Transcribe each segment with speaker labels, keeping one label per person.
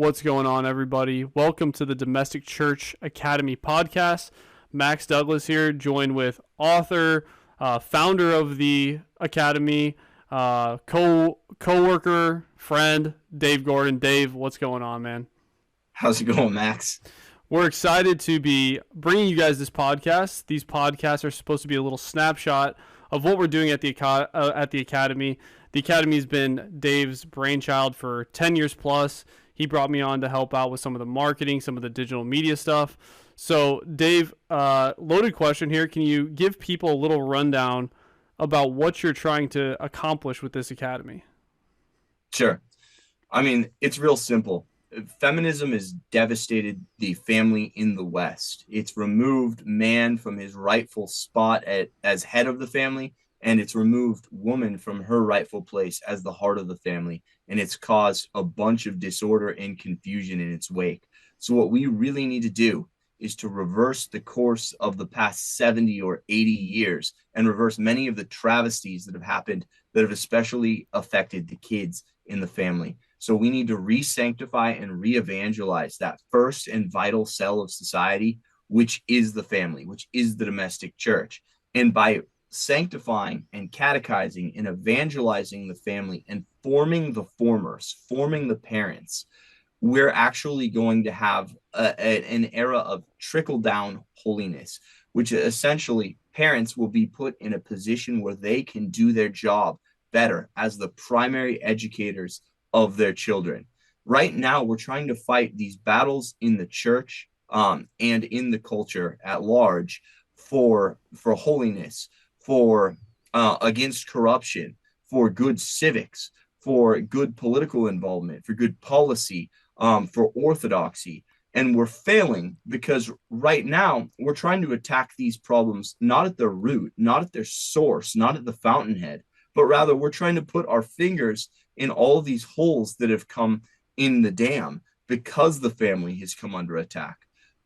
Speaker 1: What's going on, everybody? Welcome to the Domestic Church Academy podcast. Max Douglas here, joined with author, founder of the academy, co-worker, friend, Dave Gordon. Dave, what's going on, man?
Speaker 2: How's it going, Max?
Speaker 1: We're excited to be bringing you guys this podcast. These podcasts are supposed to be a little snapshot of what we're doing at the academy. The academy has been Dave's brainchild for 10 years plus. He brought me on to help out with some of the marketing, some of the digital media stuff. So, Dave, loaded question here. Can you give people a little rundown about what you're trying to accomplish with this academy?
Speaker 2: Sure. I mean, it's real simple. Feminism has devastated the family in the West. It's removed man from his rightful spot as head of the family, and it's removed woman from her rightful place as the heart of the family. And it's caused a bunch of disorder and confusion in its wake. So what we really need to do is to reverse the course of the past 70 or 80 years and reverse many of the travesties that have happened that have especially affected the kids in the family. So we need to re-sanctify and re-evangelize that first and vital cell of society, which is the family, which is the domestic church. And by sanctifying and catechizing and evangelizing the family and forming the formers, forming the parents, we're actually going to have an era of trickle-down holiness, which essentially parents will be put in a position where they can do their job better as the primary educators of their children. Right now, we're trying to fight these battles in the church and in the culture at large for holiness, for against corruption, for good civics, for good political involvement, for good policy, for orthodoxy. And we're failing because right now we're trying to attack these problems not at their root, not at their source, not at the fountainhead, but rather we're trying to put our fingers in all of these holes that have come in the dam because the family has come under attack.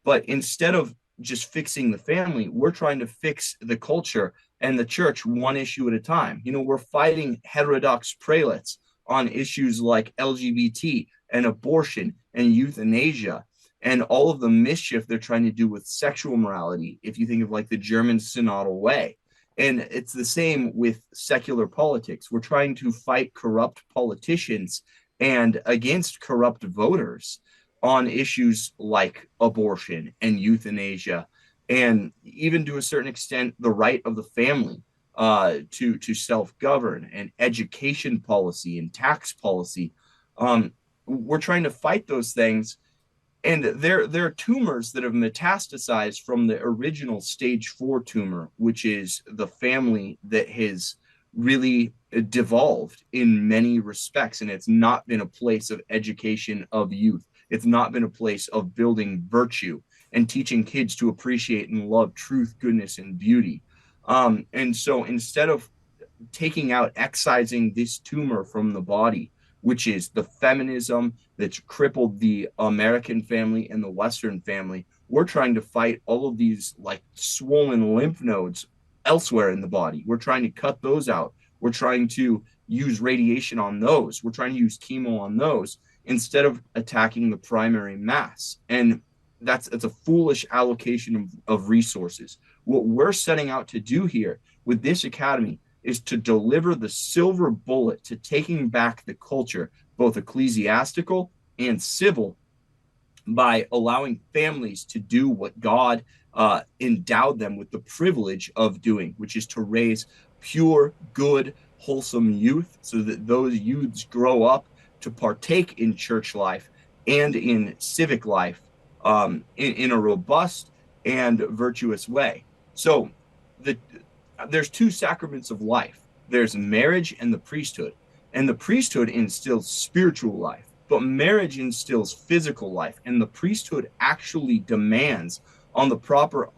Speaker 2: But instead of just fixing the family, we're trying to fix the culture and the church one issue at a time. You know, we're fighting heterodox prelates on issues like LGBT and abortion and euthanasia and all of the mischief they're trying to do with sexual morality, if you think of like the German synodal way. And it's the same with secular politics. We're trying to fight corrupt politicians and against corrupt voters on issues like abortion and euthanasia, and even to a certain extent, the right of the family to self-govern, and education policy and tax policy. We're trying to fight those things. And there are tumors that have metastasized from the original stage 4 tumor, which is the family that has really devolved in many respects. And it's not been a place of education of youth. It's not been a place of building virtue and teaching kids to appreciate and love truth, goodness, and beauty. And so instead of taking out, excising this tumor from the body, which is the feminism that's crippled the American family and the Western family, we're trying to fight all of these like swollen lymph nodes elsewhere in the body. We're trying to cut those out. We're trying to use radiation on those. We're trying to use chemo on those instead of attacking the primary mass. And it's a foolish allocation of resources. What we're setting out to do here with this academy is to deliver the silver bullet to taking back the culture, both ecclesiastical and civil, by allowing families to do what God endowed them with the privilege of doing, which is to raise pure, good, wholesome youth so that those youths grow up to partake in church life and in civic life in a robust and virtuous way. So there's two sacraments of life. There's marriage and the priesthood. And the priesthood instills spiritual life, but marriage instills physical life. And the priesthood actually demands on the proper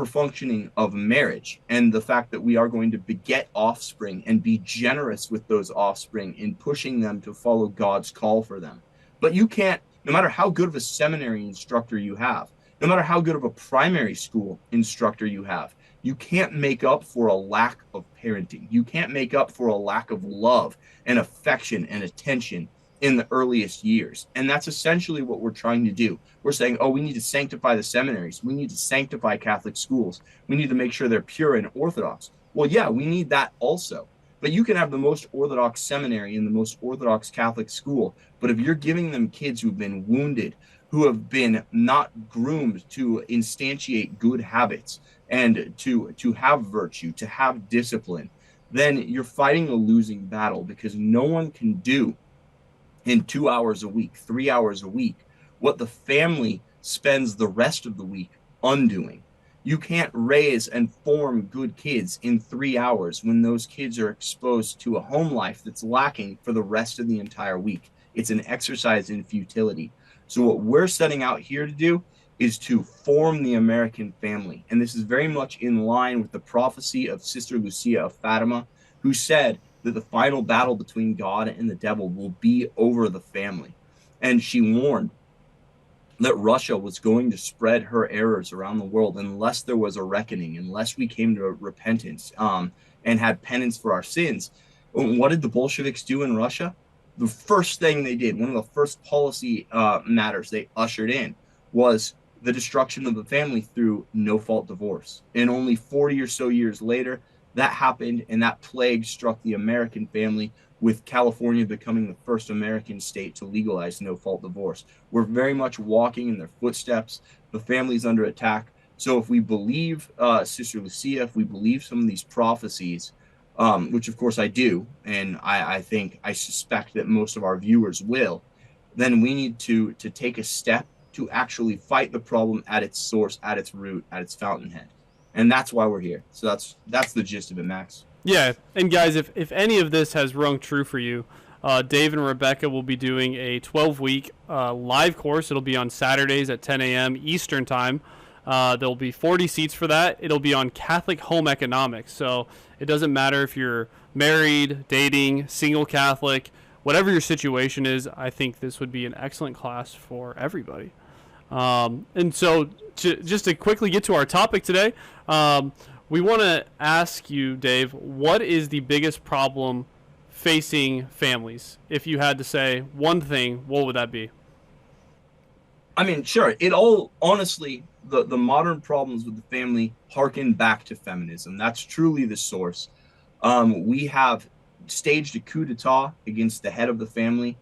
Speaker 2: functioning of marriage and the fact that we are going to beget offspring and be generous with those offspring in pushing them to follow God's call for them. But you can't, no matter how good of a seminary instructor you have, no matter how good of a primary school instructor you have, you can't make up for a lack of parenting. You can't make up for a lack of love and affection and attention in the earliest years. And that's essentially what we're trying to do. We're saying, oh, we need to sanctify the seminaries. We need to sanctify Catholic schools. We need to make sure they're pure and orthodox. Well, yeah, we need that also. But you can have the most orthodox seminary and the most orthodox Catholic school. But if you're giving them kids who've been wounded, who have been not groomed to instantiate good habits and to have virtue, to have discipline, then you're fighting a losing battle, because no one can do in 2 hours a week, 3 hours a week, what the family spends the rest of the week undoing. You can't raise and form good kids in 3 hours when those kids are exposed to a home life that's lacking for the rest of the entire week. It's an exercise in futility. So what we're setting out here to do is to form the American family. And this is very much in line with the prophecy of Sister Lucia of Fatima, who said that the final battle between God and the devil will be over the family. And she warned that Russia was going to spread her errors around the world unless there was a reckoning, unless we came to repentance and had penance for our sins. What did the Bolsheviks do in Russia? The first thing they did, one of the first policy matters they ushered in, was the destruction of the family through no-fault divorce. And only 40 or so years later, that happened, and that plague struck the American family, with California becoming the first American state to legalize no-fault divorce. We're very much walking in their footsteps. The family's under attack. So if we believe Sister Lucia, if we believe some of these prophecies, which of course I do, and I suspect that most of our viewers will, then we need to take a step to actually fight the problem at its source, at its root, at its fountainhead. And that's why we're here. So that's the gist of it, Max.
Speaker 1: Yeah, and guys, if any of this has rung true for you, Dave and Rebecca will be doing a 12-week live course. It'll be on Saturdays at 10 a.m. Eastern Time. There'll be 40 seats for that. It'll be on Catholic home economics. So it doesn't matter if you're married, dating, single Catholic, whatever your situation is, I think this would be an excellent class for everybody. And so just to quickly get to our topic today, we want to ask you, Dave, what is the biggest problem facing families? If you had to say one thing, what would that be?
Speaker 2: I mean, sure. It all, honestly, the modern problems with the family harken back to feminism. That's truly the source. We have staged a coup d'etat against the head of the family,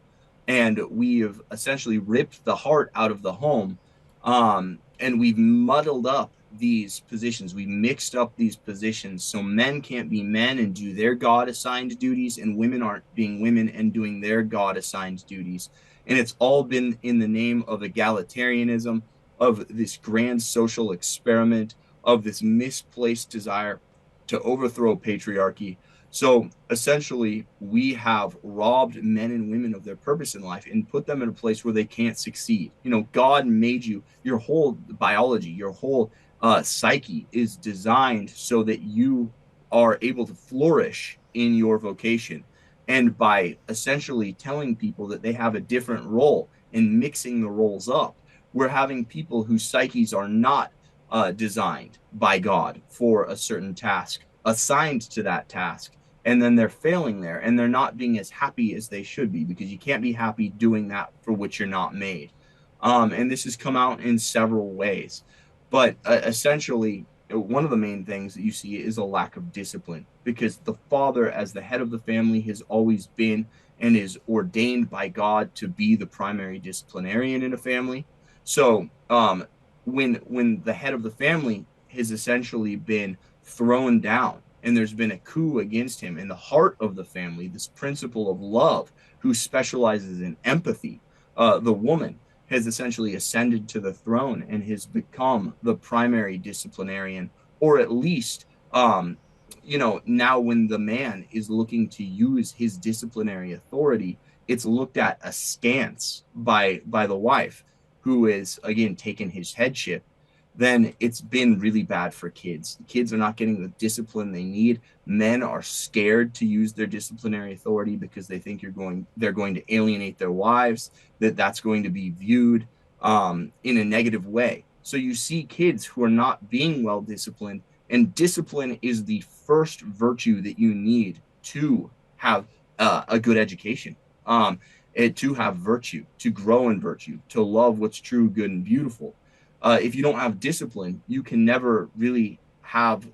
Speaker 2: and we have essentially ripped the heart out of the home, and we've muddled up these positions. We mixed up these positions so men can't be men and do their God assigned duties, and women aren't being women and doing their God assigned duties. And it's all been in the name of egalitarianism, of this grand social experiment, of this misplaced desire to overthrow patriarchy. So essentially, we have robbed men and women of their purpose in life and put them in a place where they can't succeed. You know, God made you, your whole biology, your whole psyche is designed so that you are able to flourish in your vocation. And by essentially telling people that they have a different role and mixing the roles up, we're having people whose psyches are not designed by God for a certain task, assigned to that task. And then they're failing there, and they're not being as happy as they should be, because you can't be happy doing that for which you're not made. And this has come out in several ways. But essentially, one of the main things that you see is a lack of discipline, because the father, as the head of the family, has always been and is ordained by God to be the primary disciplinarian in a family. So when the head of the family has essentially been thrown down, and there's been a coup against him, in the heart of the family, this principle of love, who specializes in empathy, the woman has essentially ascended to the throne and has become the primary disciplinarian, or at least, now when the man is looking to use his disciplinary authority, it's looked at askance by the wife, who is, again, taken his headship. Then it's been really bad for kids. The kids are not getting the discipline they need. Men are scared to use their disciplinary authority because they think they're going to alienate their wives, that's going to be viewed in a negative way. So you see kids who are not being well disciplined, and discipline is the first virtue that you need to have a good education. to have virtue, to grow in virtue, to love what's true, good, and beautiful. If you don't have discipline, you can never really have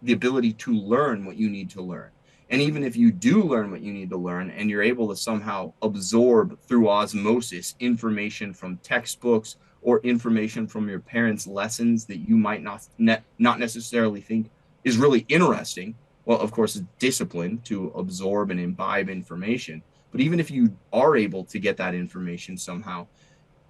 Speaker 2: the ability to learn what you need to learn. And even if you do learn what you need to learn and you're able to somehow absorb through osmosis information from textbooks or information from your parents' lessons that you might not necessarily think is really interesting, well, of course, it's discipline to absorb and imbibe information. But even if you are able to get that information somehow,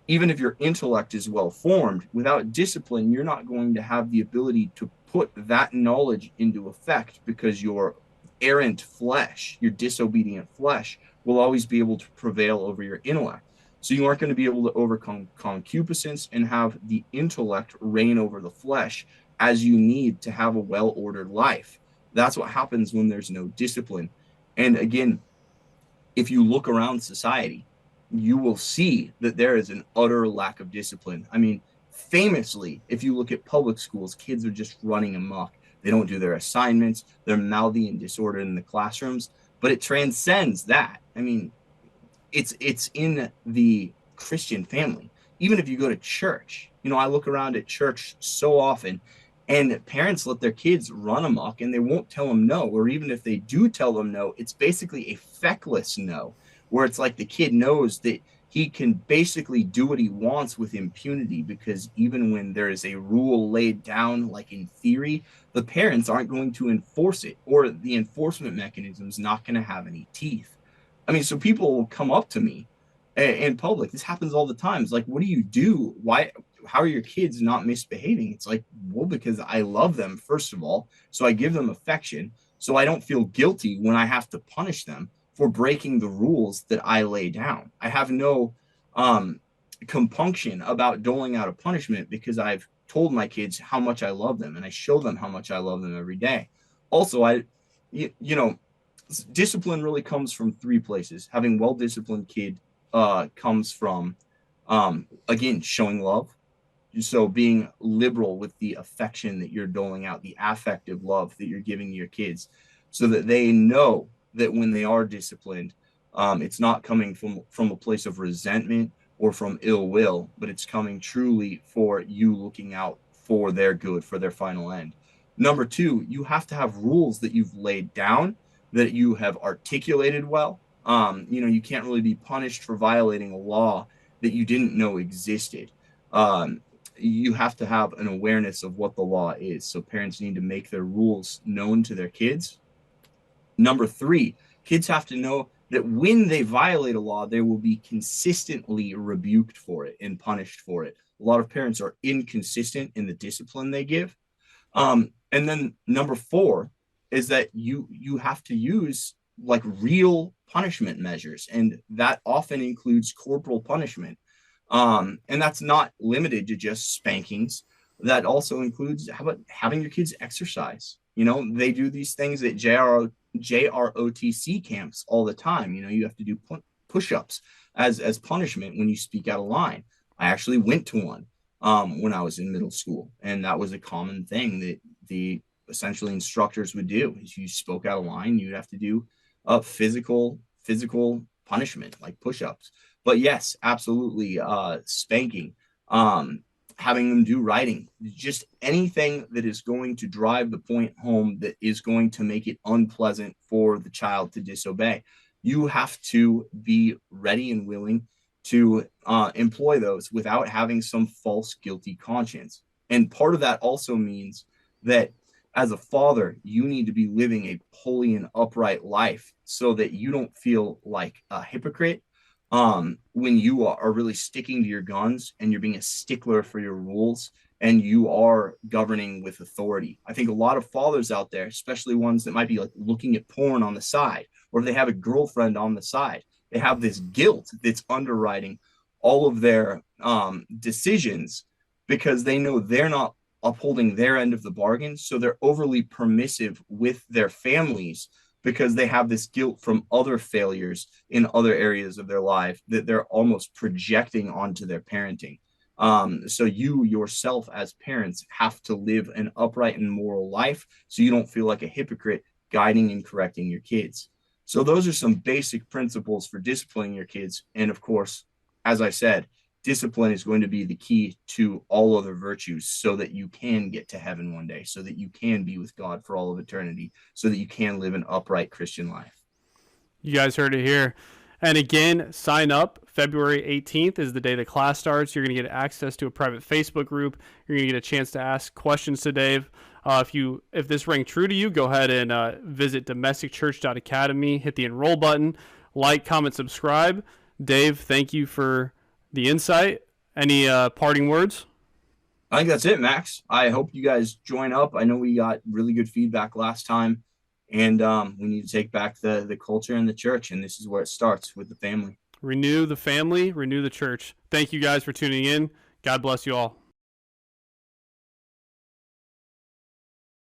Speaker 2: even if your intellect is well formed, without discipline, you're not going to have the ability to put that knowledge into effect because your errant flesh, your disobedient flesh, will always be able to prevail over your intellect. So you aren't going to be able to overcome concupiscence and have the intellect reign over the flesh as you need to have a well ordered life. That's what happens when there's no discipline. And again, if you look around society, you will see that there is an utter lack of discipline. I mean, famously, if you look at public schools, kids are just running amok. They don't do their assignments. They're mouthy and disordered in the classrooms. But it transcends that. I mean, it's in the Christian family. Even if you go to church, I look around at church so often, and parents let their kids run amok and they won't tell them no. Or even if they do tell them no, it's basically a feckless no, where it's like the kid knows that he can basically do what he wants with impunity, because even when there is a rule laid down, like in theory, the parents aren't going to enforce it, or the enforcement mechanism is not going to have any teeth. I mean, so people will come up to me in public. This happens all the time. It's like, what do you do? Why? How are your kids not misbehaving? It's like, well, because I love them, first of all. So I give them affection. So I don't feel guilty when I have to punish them for breaking the rules that I lay down. I have no compunction about doling out a punishment because I've told my kids how much I love them and I show them how much I love them every day. Also, discipline really comes from three places. Having well-disciplined kid comes from, again, showing love. So being liberal with the affection that you're doling out, the affective love that you're giving your kids, so that they know that when they are disciplined, it's not coming from a place of resentment or from ill will, but it's coming truly for you looking out for their good, for their final end. Number two, you have to have rules that you've laid down, that you have articulated well. You can't really be punished for violating a law that you didn't know existed. You have to have an awareness of what the law is. So parents need to make their rules known to their kids. Number three, kids have to know that when they violate a law, they will be consistently rebuked for it and punished for it. A lot of parents are inconsistent in the discipline they give. And then number four is that you have to use like real punishment measures, and that often includes corporal punishment. And that's not limited to just spankings. That also includes, how about having your kids exercise? They do these things at JROTC camps all the time. You have to do push-ups as punishment when you speak out of line. I actually went to one when I was in middle school, and that was a common thing that the essentially instructors would do. Is you spoke out of line, you'd have to do physical punishment like push-ups. But yes, absolutely, spanking, having them do writing, just anything that is going to drive the point home, that is going to make it unpleasant for the child to disobey. You have to be ready and willing to employ those without having some false guilty conscience. And part of that also means that as a father, you need to be living a holy and upright life so that you don't feel like a hypocrite when you are really sticking to your guns and you're being a stickler for your rules and you are governing with authority. I think a lot of fathers out there, especially ones that might be like looking at porn on the side, or if they have a girlfriend on the side, they have this guilt that's underwriting all of their decisions because they know they're not upholding their end of the bargain. So they're overly permissive with their families because they have this guilt from other failures in other areas of their life that they're almost projecting onto their parenting. So you yourself as parents have to live an upright and moral life so you don't feel like a hypocrite guiding and correcting your kids. So those are some basic principles for disciplining your kids. And of course, as I said, discipline is going to be the key to all other virtues so that you can get to heaven one day, so that you can be with God for all of eternity, so that you can live an upright Christian life.
Speaker 1: You guys heard it here. And again, sign up. February 18th is the day the class starts. You're going to get access to a private Facebook group. You're going to get a chance to ask questions to Dave. If this rang true to you, go ahead and visit domesticchurch.academy. Hit the enroll button. Like, comment, subscribe. Dave, thank you for the insight. Any parting words?
Speaker 2: I think that's it, Max. I hope you guys join up. I know we got really good feedback last time. And we need to take back the culture in the church, and this is where it starts, with the family.
Speaker 1: Renew the family, renew the church. Thank you guys for tuning in. God bless you all.